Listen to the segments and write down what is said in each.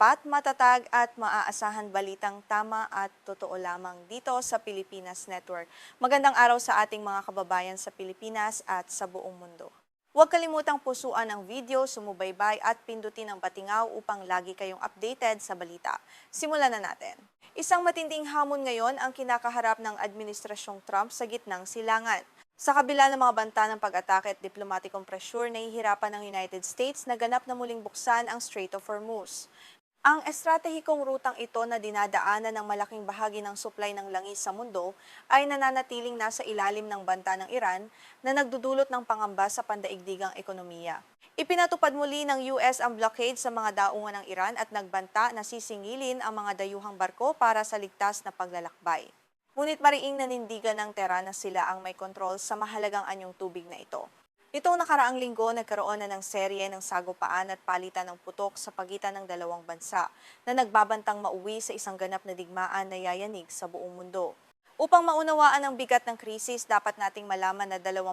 tapat, matatag at maaasahan balitang tama at totoo lamang dito sa Pilipinas Network. Magandang araw sa ating mga kababayan sa Pilipinas at sa buong mundo. Huwag kalimutang pusuan ang video, sumubaybay at pindutin ang patingaw upang lagi kayong updated sa balita. Simulan na natin. Isang matinding hamon ngayon ang kinakaharap ng Administrasyong Trump sa gitnang silangan. Sa kabila ng mga banta ng pag-atake at diplomatikong pressure, nahihirapan ng United States na ganap na muling buksan ang Strait of Hormuz. Ang estratehikong rutang ito na dinadaanan ng malaking bahagi ng supply ng langis sa mundo ay nananatiling nasa ilalim ng banta ng Iran na nagdudulot ng pangamba sa pandaigdigang ekonomiya. Ipinatupad muli ng US ang blockade sa mga daungan ng Iran at nagbanta na sisingilin ang mga dayuhang barko para sa ligtas na paglalakbay. Ngunit mariing nanindigan ng Tehran na sila ang may kontrol sa mahalagang anyong tubig na ito. Nitong nakaraang linggo, nagkaroon na ng serye ng sagupaan at palitan ng putok sa pagitan ng dalawang bansa na nagbabantang mauwi sa isang ganap na digmaan na yayanig sa buong mundo. Upang maunawaan ang bigat ng krisis, dapat nating malaman na 20%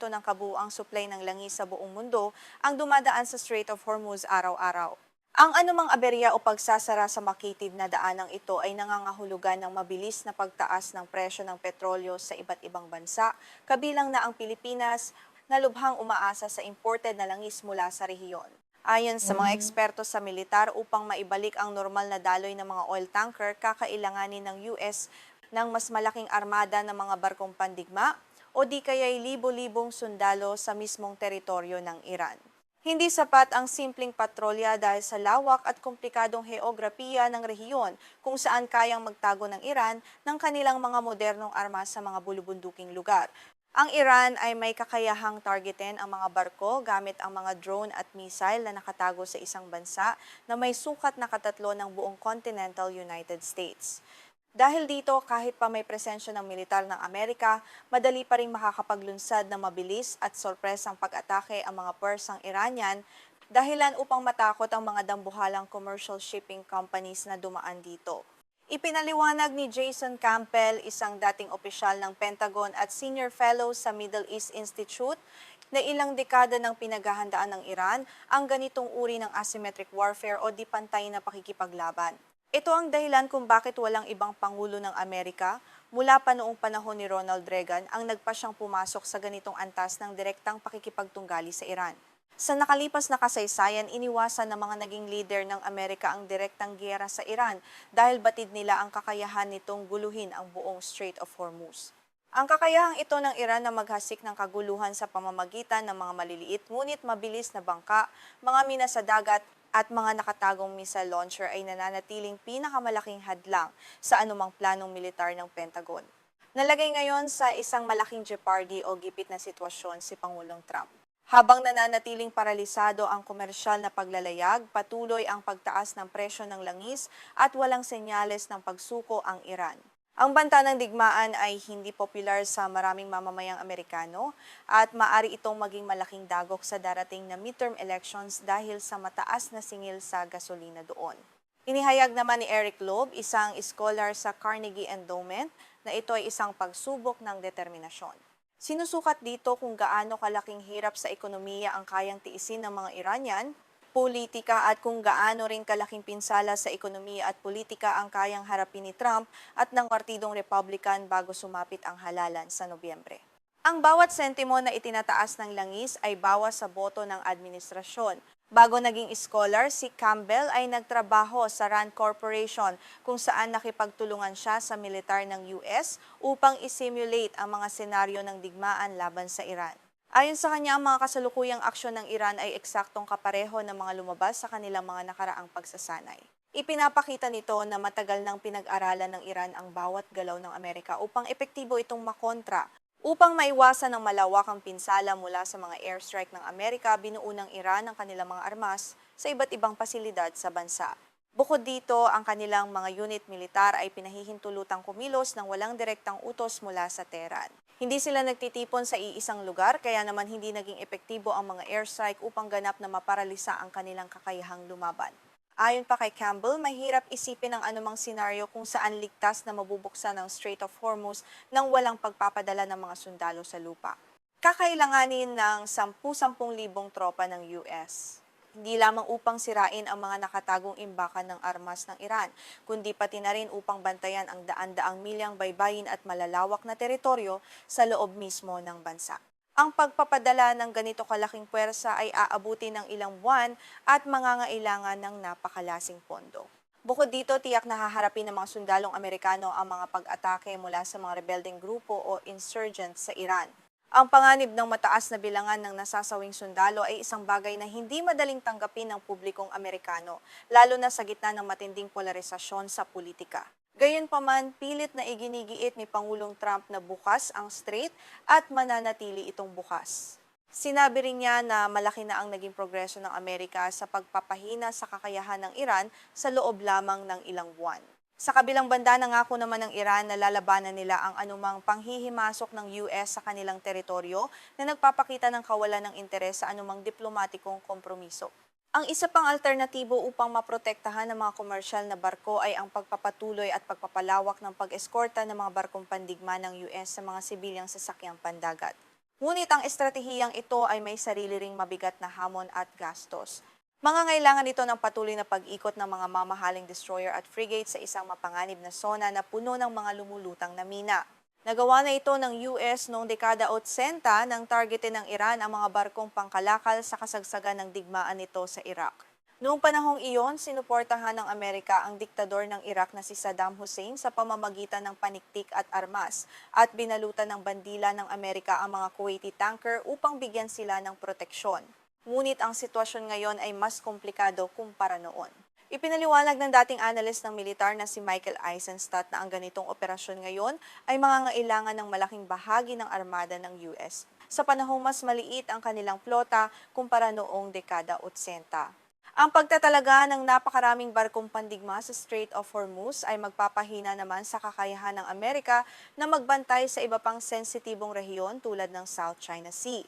ng kabuuang supply ng langis sa buong mundo ang dumadaan sa Strait of Hormuz araw-araw. Ang anumang aberya o pagsasara sa makitid na daanang ito ay nangangahulugan ng mabilis na pagtaas ng presyo ng petrolyo sa iba't ibang bansa, kabilang na ang Pilipinas, na lubhang umaasa sa imported na langis mula sa rehiyon. Ayon sa mga eksperto sa militar, upang maibalik ang normal na daloy ng mga oil tanker, kakailanganin ng US ng mas malaking armada ng mga barkong pandigma o di kaya'y libo-libong sundalo sa mismong teritoryo ng Iran. Hindi sapat ang simpleng patrolya dahil sa lawak at komplikadong heograpiya ng rehiyon kung saan kayang magtago ng Iran ng kanilang mga modernong armas sa mga bulubunduking lugar. Ang Iran ay may kakayahang targetin ang mga barko gamit ang mga drone at missile na nakatago sa isang bansa na may sukat na katatlo ng buong continental United States. Dahil dito, kahit pa may presensya ng militar ng Amerika, madali pa rin makakapaglunsad na mabilis at sorpresang pag-atake ang mga puwersang Iranian, dahilan upang matakot ang mga dambuhalang commercial shipping companies na dumaan dito. Ipinaliwanag ni Jason Campbell, isang dating opisyal ng Pentagon at senior fellow sa Middle East Institute, na ilang dekada ng pinaghahandaan ng Iran ang ganitong uri ng asymmetric warfare o di pantay na pakikipaglaban. Ito ang dahilan kung bakit walang ibang pangulo ng Amerika mula pa noong panahon ni Ronald Reagan ang nagpa siyang pumasok sa ganitong antas ng direktang pakikipagtunggali sa Iran. Sa nakalipas na kasaysayan, iniwasan ng mga naging leader ng Amerika ang direktang giyera sa Iran dahil batid nila ang kakayahan nitong guluhin ang buong Strait of Hormuz. Ang kakayahang ito ng Iran na maghasik ng kaguluhan sa pamamagitan ng mga maliliit ngunit mabilis na bangka, mga mina sa dagat at mga nakatagong missile launcher ay nananatiling pinakamalaking hadlang sa anumang planong militar ng Pentagon. Nalagay ngayon sa isang malaking jeopardy o gipit na sitwasyon si Pangulong Trump. Habang nananatiling paralisado ang komersyal na paglalayag, patuloy ang pagtaas ng presyo ng langis at walang senyales ng pagsuko ang Iran. Ang banta ng digmaan ay hindi popular sa maraming mamamayang Amerikano at maaari itong maging malaking dagok sa darating na midterm elections dahil sa mataas na singil sa gasolina doon. Inihayag naman ni Eric Loeb, isang scholar sa Carnegie Endowment, na ito ay isang pagsubok ng determinasyon. Sinusukat dito kung gaano kalaking hirap sa ekonomiya ang kayang tiisin ng mga Iranian, politika at kung gaano rin kalaking pinsala sa ekonomiya at politika ang kayang harapin ni Trump at ng Partidong Republican bago sumapit ang halalan sa Nobyembre. Ang bawat sentimo na itinataas ng langis ay bawas sa boto ng administrasyon. Bago naging scholar, si Campbell ay nagtrabaho sa RAND Corporation kung saan nakipagtulungan siya sa militar ng US upang isimulate ang mga senaryo ng digmaan laban sa Iran. Ayon sa kanya, ang mga kasalukuyang aksyon ng Iran ay eksaktong kapareho ng mga lumabas sa kanilang mga nakaraang pagsasanay. Ipinapakita nito na matagal nang pinag-aralan ng Iran ang bawat galaw ng Amerika upang epektibo itong makontra. Upang maiwasan ang malawakang pinsala mula sa mga airstrike ng Amerika, binuo ng Iran ang kanilang mga armas sa iba't ibang pasilidad sa bansa. Bukod dito, ang kanilang mga unit militar ay pinahihintulutang kumilos ng walang direktang utos mula sa Tehran. Hindi sila nagtitipon sa iisang lugar, kaya naman hindi naging epektibo ang mga airstrike upang ganap na maparalisa ang kanilang kakayahang lumaban. Ayon pa kay Campbell, mahirap isipin ang anumang senaryo kung saan ligtas na mabubuksan ang Strait of Hormuz nang walang pagpapadala ng mga sundalo sa lupa. Kakailanganin ng 10,000 tropa ng US. Hindi lamang upang sirain ang mga nakatagong imbakan ng armas ng Iran, kundi pati na rin upang bantayan ang daan-daang milyang baybayin at malalawak na teritoryo sa loob mismo ng bansa. Ang pagpapadala ng ganito kalaking puwersa ay aabuti ng ilang buwan at mangangailangan ng napakalasing pondo. Bukod dito, tiyak na haharapin ng mga sundalong Amerikano ang mga pag-atake mula sa mga rebeldeng grupo o insurgents sa Iran. Ang panganib ng mataas na bilangan ng nasasawing sundalo ay isang bagay na hindi madaling tanggapin ng publikong Amerikano, lalo na sa gitna ng matinding polarisasyon sa politika. Gayunpaman, pilit na iginigiit ni Pangulong Trump na bukas ang strait at mananatili itong bukas. Sinabi rin niya na malaki na ang naging progreso ng Amerika sa pagpapahina sa kakayahan ng Iran sa loob lamang ng ilang buwan. Sa kabilang banda, nangako naman ng Iran na lalabanan nila ang anumang panghihimasok ng US sa kanilang teritoryo na nagpapakita ng kawalan ng interes sa anumang diplomatikong kompromiso. Ang isa pang alternatibo upang maprotektahan ng mga komersyal na barko ay ang pagpapatuloy at pagpapalawak ng pag-eskorta ng mga barkong pandigma ng US sa mga sibilyang sasakyang pandagat. Ngunit ang estratehiyang ito ay may sarili ring mabigat na hamon at gastos. Mangangailangan ito ng patuloy na pag-ikot ng mga mamahaling destroyer at frigate sa isang mapanganib na zona na puno ng mga lumulutang na mina. Nagawa na ito ng US noong dekada 80 nang targetin ng Iran ang mga barkong pangkalakal sa kasagsagan ng digmaan nito sa Iraq. Noong panahong iyon, sinuportahan ng Amerika ang diktador ng Iraq na si Saddam Hussein sa pamamagitan ng paniktik at armas at binalutan ng bandila ng Amerika ang mga Kuwaiti tanker upang bigyan sila ng proteksyon. Ngunit ang sitwasyon ngayon ay mas komplikado kumpara noon. Ipinaliwanag ng dating analyst ng militar na si Michael Eisenstadt na ang ganitong operasyon ngayon ay mangangailangan ng malaking bahagi ng armada ng US sa panahong mas maliit ang kanilang flota kumpara noong dekada 80. Ang pagtatalaga ng napakaraming barkong pandigma sa Strait of Hormuz ay magpapahina naman sa kakayahan ng Amerika na magbantay sa iba pang sensitibong rehiyon tulad ng South China Sea.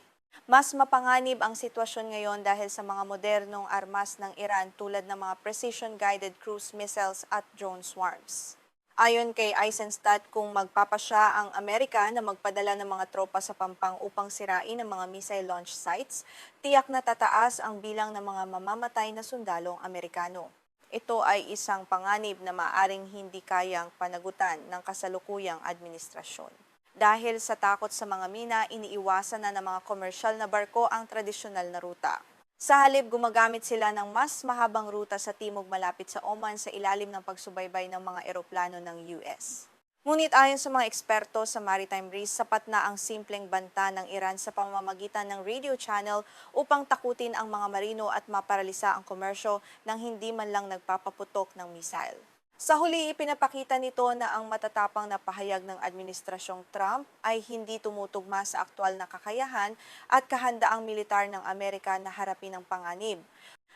Mas mapanganib ang sitwasyon ngayon dahil sa mga modernong armas ng Iran tulad ng mga precision-guided cruise missiles at drone swarms. Ayon kay Eisenstadt, kung magpapasya ang Amerika na magpadala ng mga tropa sa pampang upang sirain ang mga missile launch sites, tiyak na tataas ang bilang ng mga mamamatay na sundalong Amerikano. Ito ay isang panganib na maaring hindi kayang panagutan ng kasalukuyang administrasyon. Dahil sa takot sa mga mina, iniiwasan na ng mga komersyal na barko ang tradisyonal na ruta. Sa halip, gumagamit sila ng mas mahabang ruta sa timog malapit sa Oman sa ilalim ng pagsubaybay ng mga eroplano ng US. Ngunit ayon sa mga eksperto sa maritime risk, sapat na ang simpleng banta ng Iran sa pamamagitan ng radio channel upang takutin ang mga marino at maparalisa ang komersyo nang hindi man lang nagpapaputok ng missile. Sa huli, ipinapakita nito na ang matatapang na pahayag ng Administrasyong Trump ay hindi tumutugma sa aktwal na kakayahan at kahandaang militar ng Amerika na harapin ang panganib.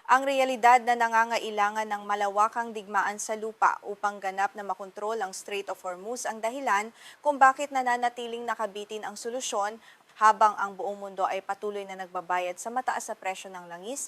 Ang realidad na nangangailangan ng malawakang digmaan sa lupa upang ganap na makontrol ang Strait of Hormuz ang dahilan kung bakit nananatiling nakabitin ang solusyon habang ang buong mundo ay patuloy na nagbabayad sa mataas na presyo ng langis,